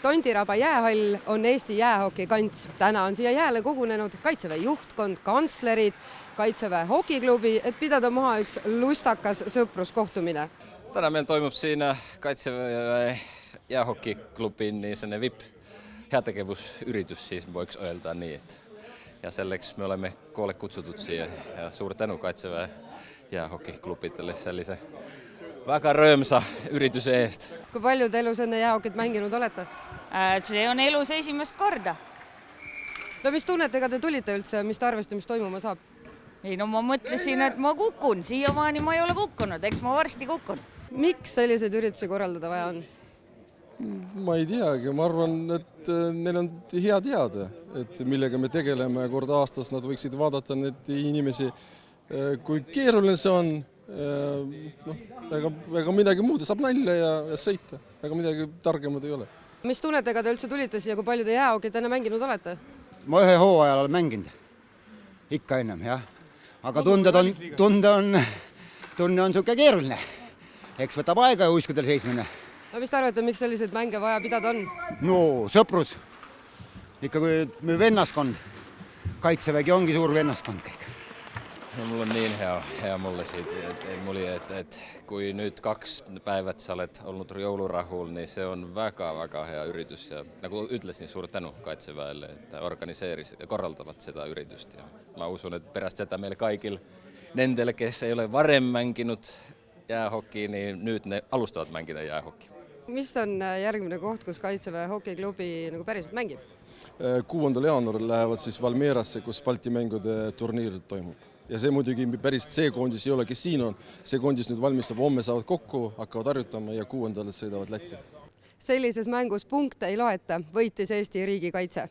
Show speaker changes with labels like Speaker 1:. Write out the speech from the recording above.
Speaker 1: Tondiraba jäähall on Eesti jäähoki kants. Täna on siia jääle kogunenud Kaitseväe juhtkond, kantslerid, Kaitseväe hokiklubi, et pidada maha üks lustakas sõpruskohtumine.
Speaker 2: Täna meil toimub siin Kaitseväe jäähokiklubi niin VIP heategevusyritys, siis voiks öelda nii. Ja selleks me olemme koolle kutsutut siihen ja suur tänu Kaitseväe jäähokiklubidele sellise väga rõõmsa ürituse eest.
Speaker 1: Kui palju te elus enne jäähokit mänginud olete?
Speaker 3: See on elus esimest korda.
Speaker 1: No mis tunnetega te tulite üldse, mis te arvasite, mis toimuma saab?
Speaker 3: Ei, no ma mõtlesin, et ma kukun. Siiamaani ma ei ole kukkunud, eks ma varsti kukun.
Speaker 1: Miks selliseid üritusi korraldada vaja on?
Speaker 4: Ma ei teagi, ma arvan, et neil on hea teada, et millega me tegeleme kord aastas, nad võiksid vaadata need inimesi, kui keeruline see on. Ega midagi muud, saab nalja ja sõita, ega midagi targemad ei ole.
Speaker 1: Mis tunnetega te üldse tulite siia, kui palju te jäähokit enne mänginud olete?
Speaker 5: Ma ühe hooajal olen mänginud, ikka ennem, jah. Aga tunne on siuke keeruline. Eks võtab aega ja uiskudel seismine.
Speaker 1: No mis te arvate, miks selliseid mänge vaja pidada on?
Speaker 5: No sõprus, ikka kui me vennaskond, Kaitsevägi ongi suur vennaskond kõik.
Speaker 2: No, mul on niin hea mulle siitä, että kui nüüd 2 päivät sä olet ollut joulurahul, niin se on väga hea yritys. Ja nagu ütlesin, suur tänu Kaitseväelle, että korraltavat seda yritystä. Ja mä usun, että perästä sitä meille kaikille nendelle, kes ei ole varem mänginud jäähoki, niin nüüd ne alustavat mängida jäähoki.
Speaker 1: Mis on järgmine koht, kus Kaitseväe hokiklubi nagu päriselt mängib?
Speaker 4: 6. jaanuaril lähevad siis Valmierasse, kus Balti mängude turniir toimub. Ja see muidugi päris see koondis ei ole, kes siin on. See koondis nüüd valmistab, homme saavad kokku, hakkavad harjutama ja 6. sõidavad Lätti.
Speaker 1: Sellises mängus punkte ei loeta, võitis Eesti riigikaitse.